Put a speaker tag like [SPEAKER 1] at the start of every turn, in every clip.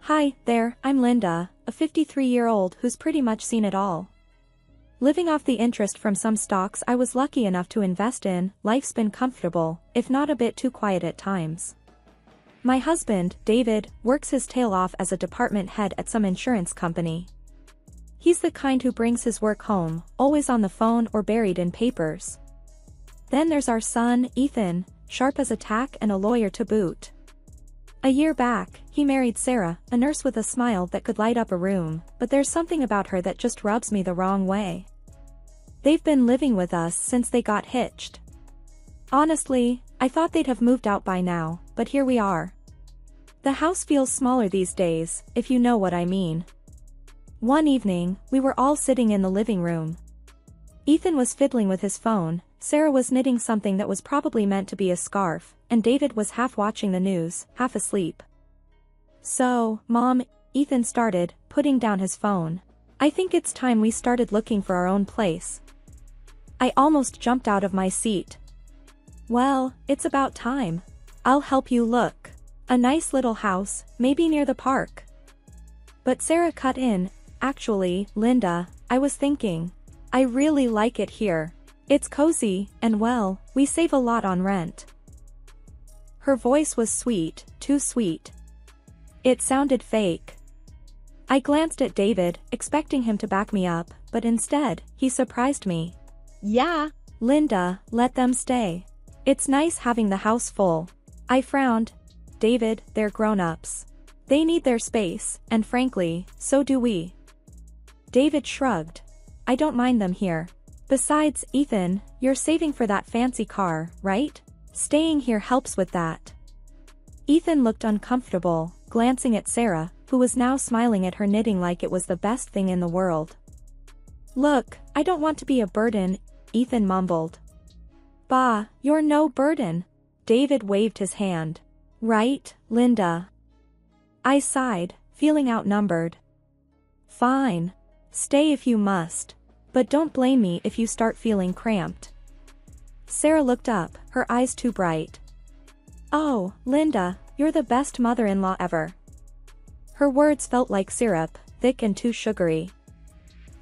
[SPEAKER 1] Hi there, I'm Linda, a 53-year-old who's pretty much seen it all. Living off the interest from some stocks I was lucky enough to invest in, life's been comfortable, if not a bit too quiet at times. My husband, David, works his tail off as a department head at some insurance company. He's the kind who brings his work home, always on the phone or buried in papers. Then there's our son, Ethan, sharp as a tack and a lawyer to boot. A year back, he married Sarah, a nurse with a smile that could light up a room, but there's something about her that just rubs me the wrong way. They've been living with us since they got hitched. Honestly, I thought they'd have moved out by now, but here we are. The house feels smaller these days, if you know what I mean. One evening, we were all sitting in the living room. Ethan was fiddling with his phone, Sarah was knitting something that was probably meant to be a scarf, and David was half watching the news, half asleep. "So, Mom," Ethan started, putting down his phone. "I think it's time we started looking for our own place." I almost jumped out of my seat. "Well, it's about time. I'll help you look. A nice little house, maybe near the park." But Sarah cut in, "Actually, Linda, I was thinking. I really like it here. It's cozy, and well, we save a lot on rent." Her voice was sweet, too sweet. It sounded fake. I glanced at David, expecting him to back me up, but instead, he surprised me. "Yeah, Linda, let them stay. It's nice having the house full." I frowned. "David, they're grown-ups. They need their space, and frankly, so do we." David shrugged. "I don't mind them here. Besides, Ethan, you're saving for that fancy car, right? Staying here helps with that." Ethan looked uncomfortable, glancing at Sarah, who was now smiling at her knitting like it was the best thing in the world. "Look, I don't want to be a burden," Ethan mumbled. "Bah, you're no burden." David waved his hand. "Right, Linda?" I sighed, feeling outnumbered. "Fine. Stay if you must. But don't blame me if you start feeling cramped." Sarah looked up, her eyes too bright. "Oh, Linda, you're the best mother-in-law ever." Her words felt like syrup, thick and too sugary.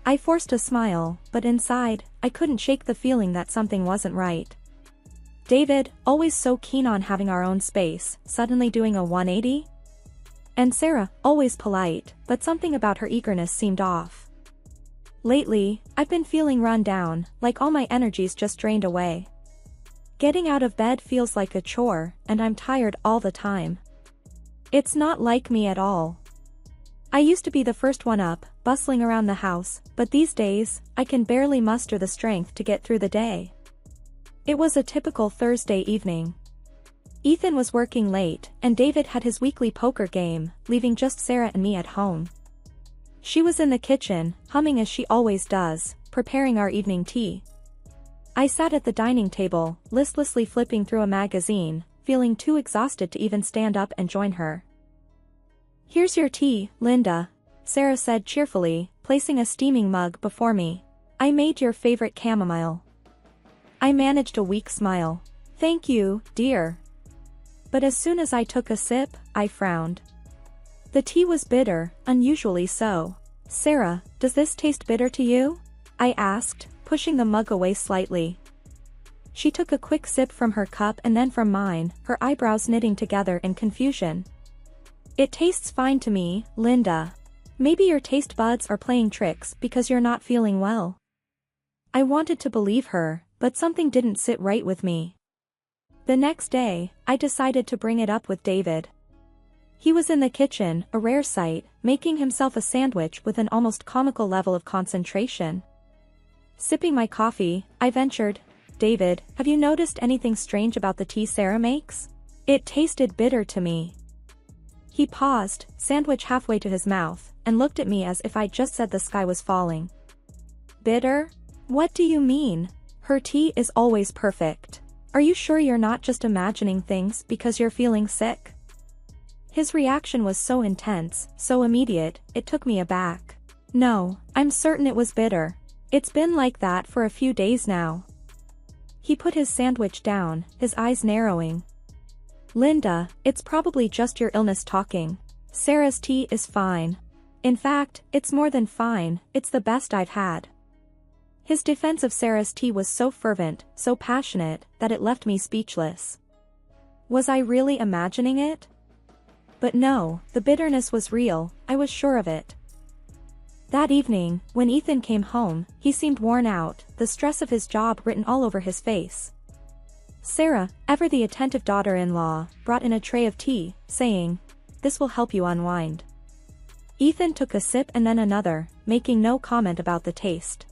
[SPEAKER 1] I forced a smile, but inside, I couldn't shake the feeling that something wasn't right. David, always so keen on having our own space, suddenly doing a 180? And Sarah, always polite, but something about her eagerness seemed off. Lately, I've been feeling run down, like all my energy's just drained away. Getting out of bed feels like a chore, and I'm tired all the time. It's not like me at all. I used to be the first one up, bustling around the house, but these days, I can barely muster the strength to get through the day. It was a typical Thursday evening. Ethan was working late, and David had his weekly poker game, leaving just Sarah and me at home. She was in the kitchen, humming as she always does, preparing our evening tea. I sat at the dining table, listlessly flipping through a magazine, feeling too exhausted to even stand up and join her. "Here's your tea, Linda," Sarah said cheerfully, placing a steaming mug before me. "I made your favorite chamomile." I managed a weak smile. "Thank you, dear." But as soon as I took a sip, I frowned. The tea was bitter, unusually so. "Sarah, does this taste bitter to you?" I asked, pushing the mug away slightly. She took a quick sip from her cup and then from mine, her eyebrows knitting together in confusion. "It tastes fine to me, Linda. Maybe your taste buds are playing tricks because you're not feeling well." I wanted to believe her, but something didn't sit right with me. The next day, I decided to bring it up with David. He was in the kitchen, a rare sight, making himself a sandwich with an almost comical level of concentration. Sipping my coffee, I ventured, "David, have you noticed anything strange about the tea Sarah makes? It tasted bitter to me." He paused, sandwich halfway to his mouth, and looked at me as if I'd just said the sky was falling. "Bitter? What do you mean? Her tea is always perfect. Are you sure you're not just imagining things because you're feeling sick?" His reaction was so intense, so immediate, it took me aback. "No, I'm certain it was bitter. It's been like that for a few days now." He put his sandwich down, his eyes narrowing. "Linda, it's probably just your illness talking. Sarah's tea is fine. In fact, it's more than fine, it's the best I've had. His defense of Sarah's tea was so fervent, so passionate, that it left me speechless. Was I really imagining it? But no, the bitterness was real, I was sure of it. That evening, when Ethan came home, he seemed worn out, the stress of his job written all over his face. Sarah, ever the attentive daughter-in-law, brought in a tray of tea, saying, "This will help you unwind." Ethan took a sip and then another, making no comment about the taste.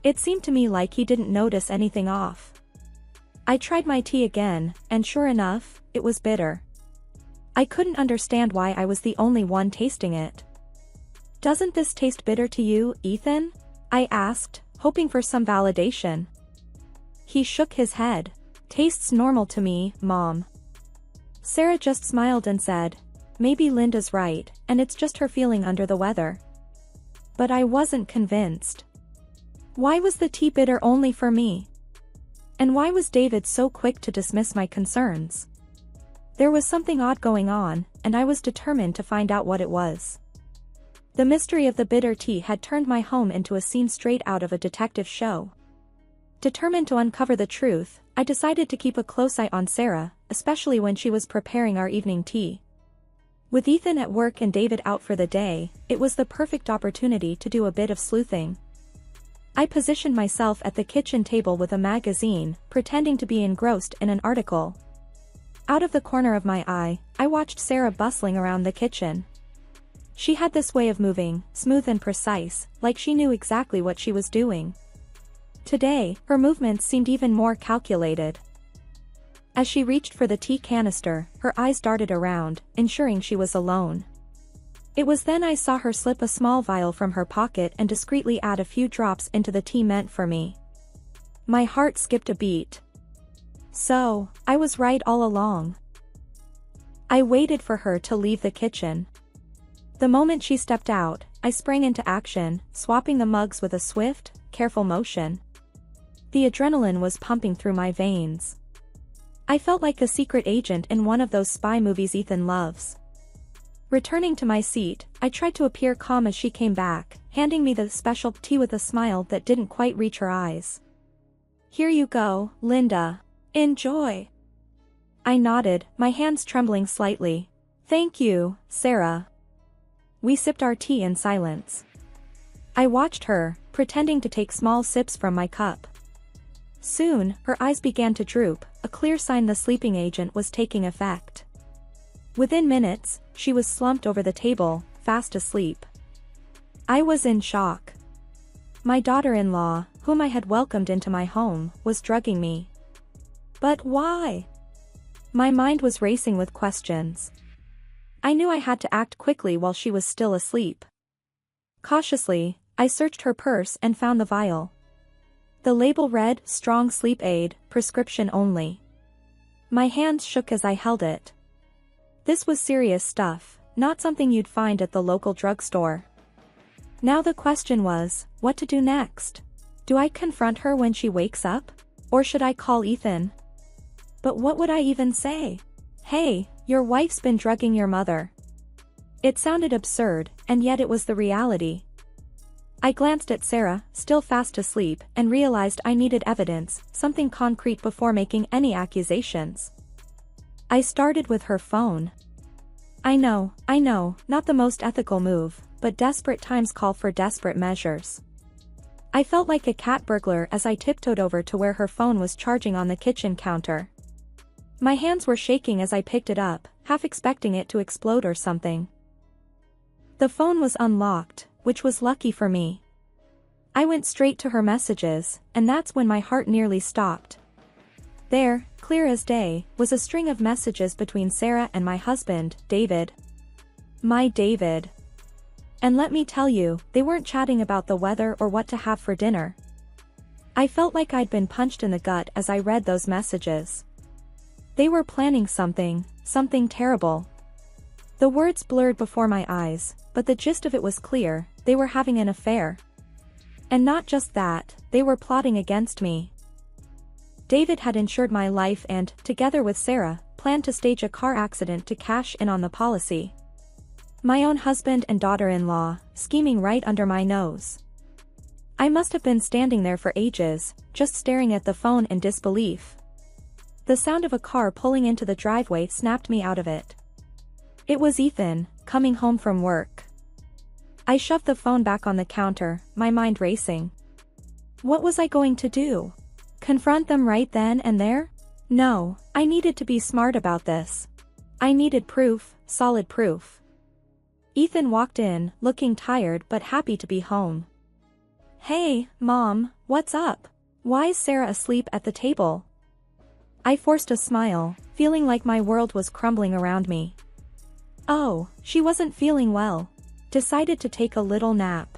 [SPEAKER 1] It seemed to me like he didn't notice anything off. I tried my tea again, and sure enough, it was bitter. I couldn't understand why I was the only one tasting it. "Doesn't this taste bitter to you, Ethan?" I asked, hoping for some validation. He shook his head. "Tastes normal to me, Mom." Sarah just smiled and said, "Maybe Linda's right, and it's just her feeling under the weather." But I wasn't convinced. Why was the tea bitter only for me? And why was David so quick to dismiss my concerns? There was something odd going on, and I was determined to find out what it was. The mystery of the bitter tea had turned my home into a scene straight out of a detective show. Determined to uncover the truth, I decided to keep a close eye on Sarah, especially when she was preparing our evening tea. With Ethan at work and David out for the day, it was the perfect opportunity to do a bit of sleuthing. I positioned myself at the kitchen table with a magazine, pretending to be engrossed in an article. Out of the corner of my eye, I watched Sarah bustling around the kitchen. She had this way of moving, smooth and precise, like she knew exactly what she was doing. Today, her movements seemed even more calculated. As she reached for the tea canister, her eyes darted around, ensuring she was alone. It was then I saw her slip a small vial from her pocket and discreetly add a few drops into the tea meant for me. My heart skipped a beat. So, I was right all along. I waited for her to leave the kitchen. The moment she stepped out, I sprang into action, swapping the mugs with a swift, careful motion. The adrenaline was pumping through my veins. I felt like a secret agent in one of those spy movies Ethan loves. Returning to my seat, I tried to appear calm as she came back, handing me the special tea with a smile that didn't quite reach her eyes. "Here you go, Linda. Enjoy." I nodded, my hands trembling slightly. "Thank you, Sarah." We sipped our tea in silence. I watched her, pretending to take small sips from my cup. Soon, her eyes began to droop, a clear sign the sleeping agent was taking effect. Within minutes, she was slumped over the table, fast asleep. I was in shock. My daughter-in-law, whom I had welcomed into my home, was drugging me. But why? My mind was racing with questions. I knew I had to act quickly while she was still asleep. Cautiously, I searched her purse and found the vial. The label read, "Strong Sleep Aid, prescription only." My hands shook as I held it. This was serious stuff, not something you'd find at the local drugstore. Now the question was, what to do next? Do I confront her when she wakes up? Or should I call Ethan? But what would I even say? "Hey, your wife's been drugging your mother." It sounded absurd, and yet it was the reality. I glanced at Sarah, still fast asleep, and realized I needed evidence, something concrete before making any accusations. I started with her phone. I know, not the most ethical move, but desperate times call for desperate measures. I felt like a cat burglar as I tiptoed over to where her phone was charging on the kitchen counter. My hands were shaking as I picked it up, half expecting it to explode or something. The phone was unlocked, which was lucky for me. I went straight to her messages, and that's when my heart nearly stopped. There, clear as day, was a string of messages between Sarah and my husband, David. My David. And let me tell you, they weren't chatting about the weather or what to have for dinner. I felt like I'd been punched in the gut as I read those messages. They were planning something terrible. The words blurred before my eyes, but the gist of it was clear: they were having an affair. And not just that, they were plotting against me. David had insured my life and, together with Sarah, planned to stage a car accident to cash in on the policy. My own husband and daughter-in-law, scheming right under my nose. I must have been standing there for ages, just staring at the phone in disbelief. The sound of a car pulling into the driveway snapped me out of it. It was Ethan, coming home from work. I shoved the phone back on the counter, my mind racing. What was I going to do? Confront them right then and there? No, I needed to be smart about this. I needed proof, solid proof. Ethan walked in, looking tired but happy to be home. Hey, Mom, what's up? Why is Sarah asleep at the table? I forced a smile, feeling like my world was crumbling around me. Oh, she wasn't feeling well. Decided to take a little nap.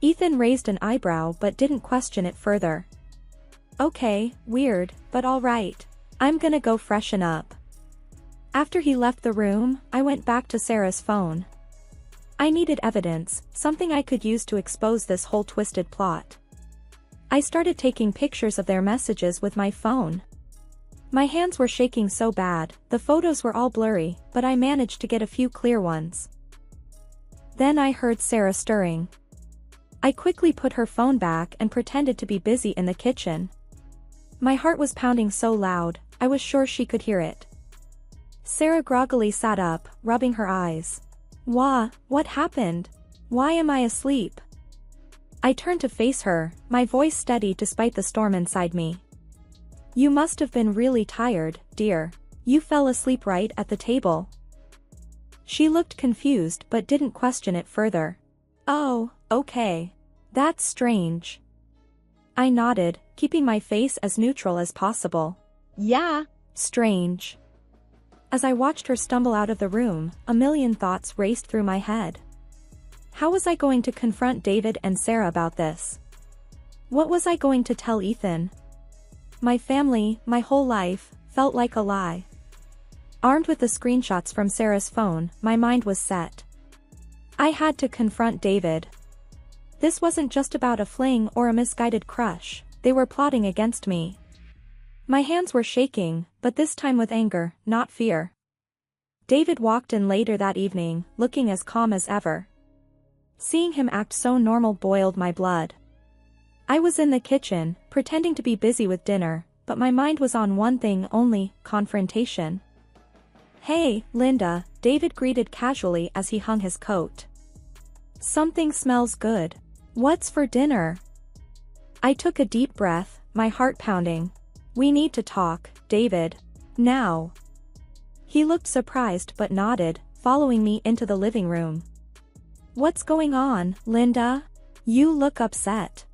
[SPEAKER 1] Ethan raised an eyebrow but didn't question it further. Okay, weird, but alright. I'm gonna go freshen up. After he left the room, I went back to Sarah's phone. I needed evidence, something I could use to expose this whole twisted plot. I started taking pictures of their messages with my phone. My hands were shaking so bad, the photos were all blurry, but I managed to get a few clear ones. Then I heard Sarah stirring. I quickly put her phone back and pretended to be busy in the kitchen. My heart was pounding so loud, I was sure she could hear it. Sarah groggily sat up, rubbing her eyes. What happened? Why am I asleep? I turned to face her, my voice steady despite the storm inside me. You must have been really tired, dear. You fell asleep right at the table. She looked confused but didn't question it further. Oh, okay. That's strange. I nodded, keeping my face as neutral as possible. Yeah, strange. As I watched her stumble out of the room, a million thoughts raced through my head. How was I going to confront David and Sarah about this? What was I going to tell Ethan? My family, my whole life, felt like a lie. Armed with the screenshots from Sarah's phone, my mind was set. I had to confront David. This wasn't just about a fling or a misguided crush, they were plotting against me. My hands were shaking, but this time with anger, not fear. David walked in later that evening, looking as calm as ever. Seeing him act so normal boiled my blood. I was in the kitchen, pretending to be busy with dinner, but my mind was on one thing only, confrontation. Hey, Linda, David greeted casually as he hung his coat. Something smells good. What's for dinner? I took a deep breath, my heart pounding. We need to talk, David. Now. He looked surprised but nodded, following me into the living room. What's going on, Linda? You look upset.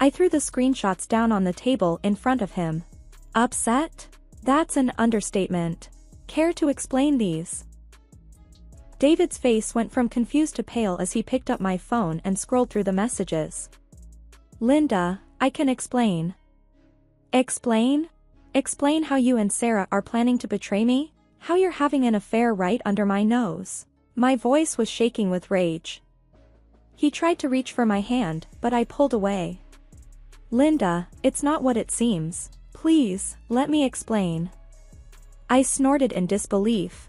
[SPEAKER 1] I threw the screenshots down on the table in front of him. Upset? That's an understatement. Care to explain these? David's face went from confused to pale as he picked up my phone and scrolled through the messages. Linda, I can explain. Explain? Explain how you and Sarah are planning to betray me? How you're having an affair right under my nose? My voice was shaking with rage. He tried to reach for my hand, but I pulled away. Linda, it's not what it seems. Please, let me explain. I snorted in disbelief.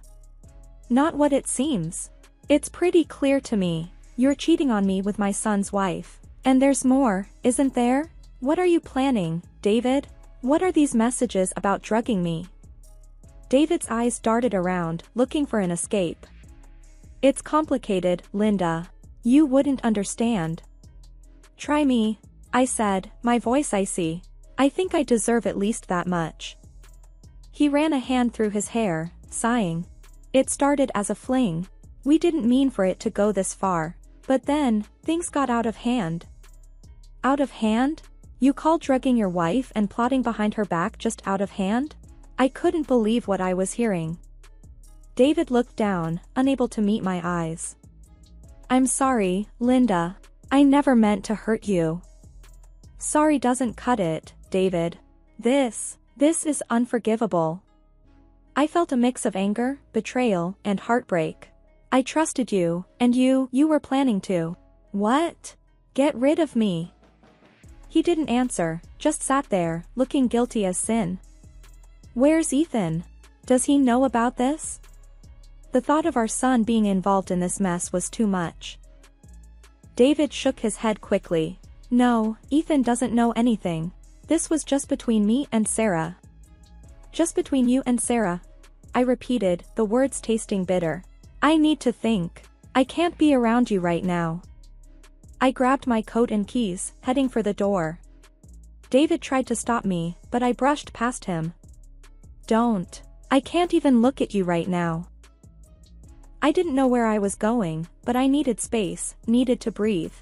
[SPEAKER 1] Not what it seems. It's pretty clear to me. You're cheating on me with my son's wife. And there's more, isn't there? What are you planning, David? What are these messages about drugging me? David's eyes darted around, looking for an escape. It's complicated, Linda. You wouldn't understand. Try me, I said, my voice icy. I think I deserve at least that much. He ran a hand through his hair, sighing. It started as a fling. We didn't mean for it to go this far. But then, things got out of hand. Out of hand? You call drugging your wife and plotting behind her back just out of hand? I couldn't believe what I was hearing. David looked down, unable to meet my eyes. I'm sorry, Linda. I never meant to hurt you. Sorry doesn't cut it, David. This is unforgivable. I felt a mix of anger, betrayal, and heartbreak. I trusted you, and you were planning to. What? Get rid of me. He didn't answer, just sat there, looking guilty as sin. Where's Ethan? Does he know about this? The thought of our son being involved in this mess was too much. David shook his head quickly. No, Ethan doesn't know anything. This was just between me and Sarah. Just between you and Sarah, I repeated, the words tasting bitter. I need to think. I can't be around you right now. I grabbed my coat and keys, heading for the door. David tried to stop me, but I brushed past him. Don't. I can't even look at you right now. I didn't know where I was going, but I needed space, needed to breathe.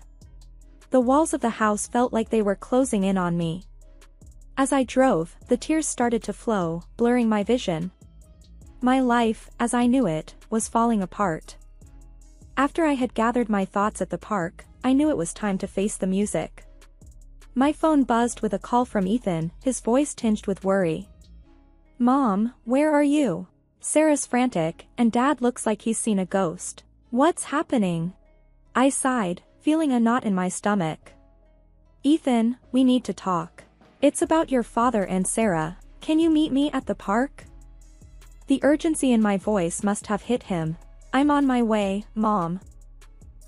[SPEAKER 1] The walls of the house felt like they were closing in on me. As I drove, the tears started to flow, blurring my vision. My life, as I knew it, was falling apart. After I had gathered my thoughts at the park, I knew it was time to face the music. My phone buzzed with a call from Ethan, his voice tinged with worry. Mom, where are you? Sarah's frantic, and Dad looks like he's seen a ghost. What's happening? I sighed, feeling a knot in my stomach. Ethan, we need to talk. It's about your father and Sarah. Can you meet me at the park? The urgency in my voice must have hit him. I'm on my way, Mom.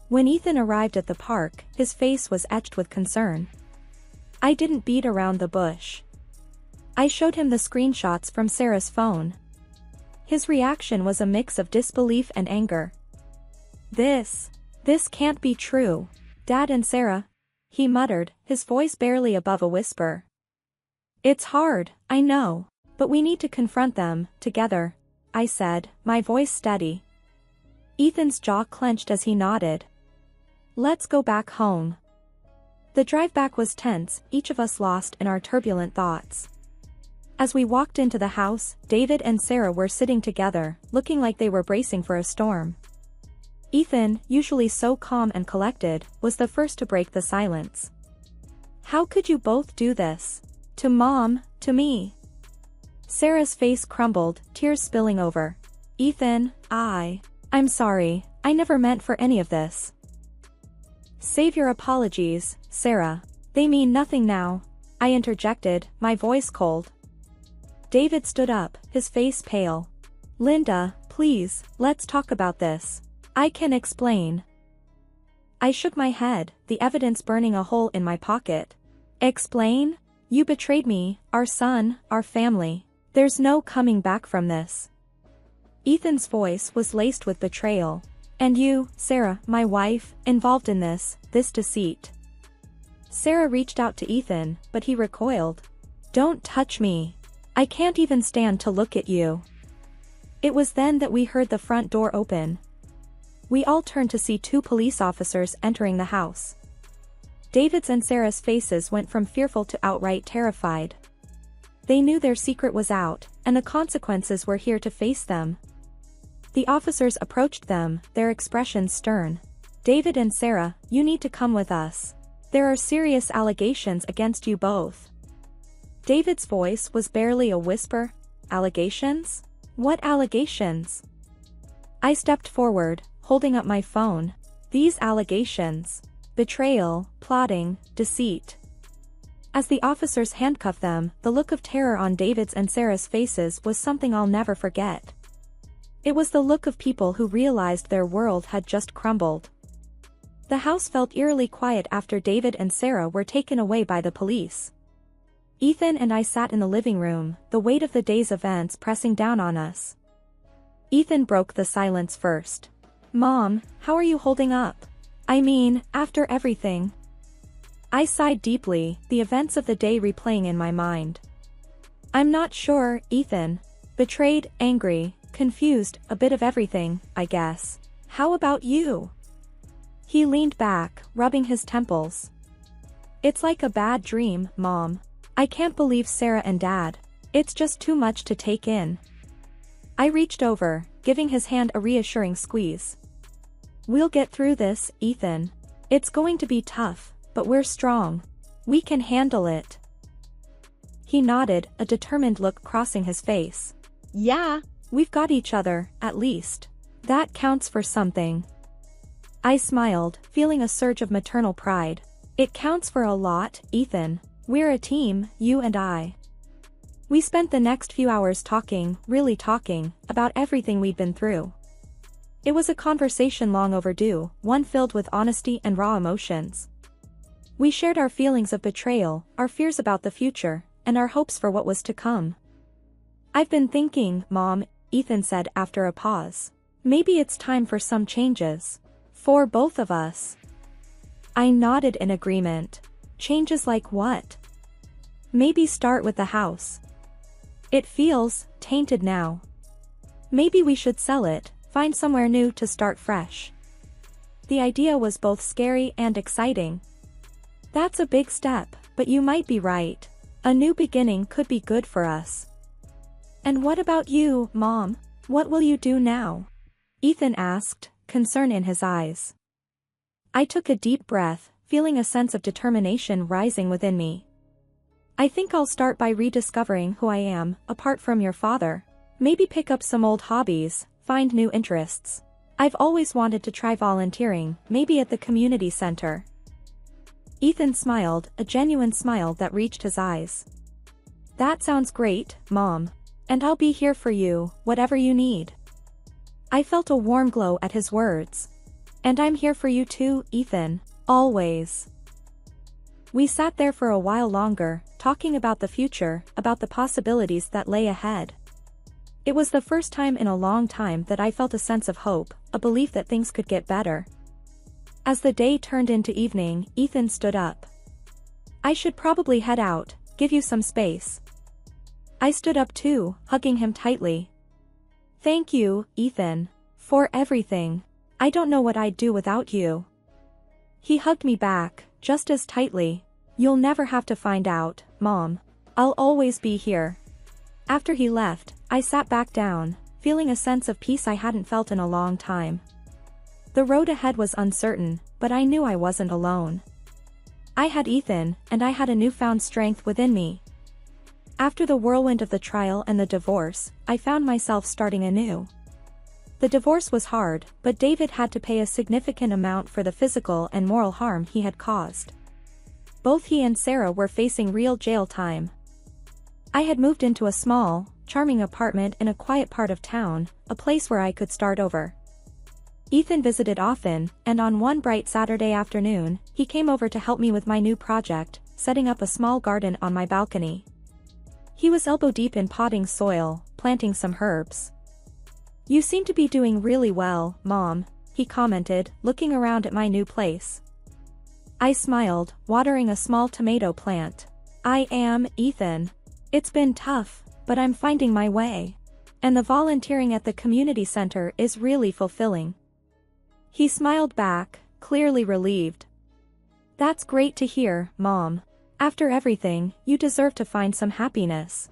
[SPEAKER 1] When Ethan arrived at the park, his face was etched with concern. I didn't beat around the bush. I showed him the screenshots from Sarah's phone. His reaction was a mix of disbelief and anger. This can't be true. Dad and Sarah, he muttered, his voice barely above a whisper. It's hard, I know, but we need to confront them, together, I said, my voice steady. Ethan's jaw clenched as he nodded. Let's go back home. The drive back was tense, each of us lost in our turbulent thoughts. As we walked into the house, David and Sarah were sitting together, looking like they were bracing for a storm. Ethan, usually so calm and collected, was the first to break the silence. How could you both do this? To Mom, to me. Sarah's face crumbled, tears spilling over. Ethan, I'm sorry, I never meant for any of this. Save your apologies, Sarah. They mean nothing now, I interjected, my voice cold. David stood up, his face pale. Linda, please, let's talk about this. I can explain. I shook my head, the evidence burning a hole in my pocket. Explain? You betrayed me, our son, our family. There's no coming back from this. Ethan's voice was laced with betrayal. And you, Sarah, my wife, involved in this deceit. Sarah reached out to Ethan, but he recoiled. Don't touch me. I can't even stand to look at you. It was then that we heard the front door open. We all turned to see two police officers entering the house. David's and Sarah's faces went from fearful to outright terrified. They knew their secret was out, and the consequences were here to face them. The officers approached them, their expressions stern. David and Sarah, you need to come with us. There are serious allegations against you both. David's voice was barely a whisper. Allegations? What allegations? I stepped forward, holding up my phone. These allegations. Betrayal, plotting, deceit. As the officers handcuffed them, the look of terror on David's and Sarah's faces was something I'll never forget. It was the look of people who realized their world had just crumbled. The house felt eerily quiet after David and Sarah were taken away by the police. Ethan and I sat in the living room, the weight of the day's events pressing down on us. Ethan broke the silence first. Mom, how are you holding up? I mean, after everything. I sighed deeply, the events of the day replaying in my mind. I'm not sure, Ethan. Betrayed, angry, confused, a bit of everything, I guess. How about you? He leaned back, rubbing his temples. It's like a bad dream, Mom. I can't believe Sarah and Dad. It's just too much to take in. I reached over, giving his hand a reassuring squeeze. We'll get through this, Ethan. It's going to be tough, but we're strong. We can handle it. He nodded, a determined look crossing his face. Yeah, we've got each other, at least. That counts for something. I smiled, feeling a surge of maternal pride. It counts for a lot, Ethan. We're a team, you and I. We spent the next few hours talking, really talking, about everything we'd been through. It was a conversation long overdue, one filled with honesty and raw emotions. We shared our feelings of betrayal, our fears about the future, and our hopes for what was to come. "I've been thinking, Mom," Ethan said after a pause. "Maybe it's time for some changes. For both of us." I nodded in agreement. "Changes like what?" "Maybe start with the house. It feels tainted now. Maybe we should sell it, find somewhere new to start fresh." The idea was both scary and exciting. "That's a big step, but you might be right. A new beginning could be good for us." "And what about you, Mom? What will you do now?" Ethan asked, concern in his eyes. I took a deep breath, feeling a sense of determination rising within me. "I think I'll start by rediscovering who I am, apart from your father. Maybe pick up some old hobbies, find new interests. I've always wanted to try volunteering, maybe at the community center." Ethan smiled, a genuine smile that reached his eyes. "That sounds great, Mom. And I'll be here for you, whatever you need." I felt a warm glow at his words. "And I'm here for you too, Ethan, always." We sat there for a while longer, talking about the future, about the possibilities that lay ahead. It was the first time in a long time that I felt a sense of hope, a belief that things could get better. As the day turned into evening, Ethan stood up. "I should probably head out, give you some space." I stood up too, hugging him tightly. "Thank you, Ethan, for everything. I don't know what I'd do without you." He hugged me back, just as tightly. "You'll never have to find out, Mom. I'll always be here." After he left, I sat back down, feeling a sense of peace I hadn't felt in a long time. The road ahead was uncertain, but I knew I wasn't alone. I had Ethan, and I had a newfound strength within me. After the whirlwind of the trial and the divorce, I found myself starting anew. The divorce was hard, but David had to pay a significant amount for the physical and moral harm he had caused. Both he and Sarah were facing real jail time. I had moved into a small, charming apartment in a quiet part of town, a place where I could start over. Ethan visited often, and on one bright Saturday afternoon, he came over to help me with my new project, setting up a small garden on my balcony. He was elbow-deep in potting soil, planting some herbs. "You seem to be doing really well, Mom," he commented, looking around at my new place. I smiled, watering a small tomato plant. "I am, Ethan. It's been tough, but I'm finding my way. And the volunteering at the community center is really fulfilling." He smiled back, clearly relieved. "That's great to hear, Mom. After everything, you deserve to find some happiness."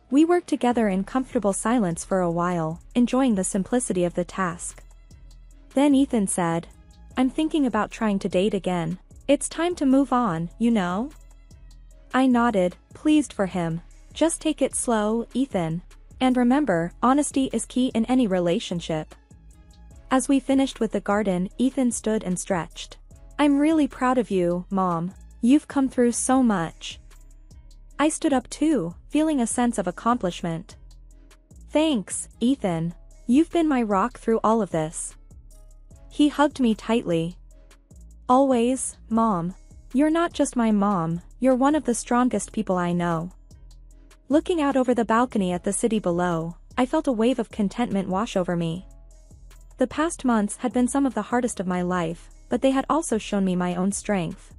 [SPEAKER 1] We worked together in comfortable silence for a while, enjoying the simplicity of the task. Then Ethan said, "I'm thinking about trying to date again. It's time to move on, you know?" I nodded, pleased for him. "Just take it slow, Ethan. And remember, honesty is key in any relationship." As we finished with the garden, Ethan stood and stretched. "I'm really proud of you, Mom. You've come through so much." I stood up too, feeling a sense of accomplishment. "Thanks, Ethan. You've been my rock through all of this." He hugged me tightly. "Always, Mom. You're not just my mom, you're one of the strongest people I know." Looking out over the balcony at the city below, I felt a wave of contentment wash over me. The past months had been some of the hardest of my life, but they had also shown me my own strength.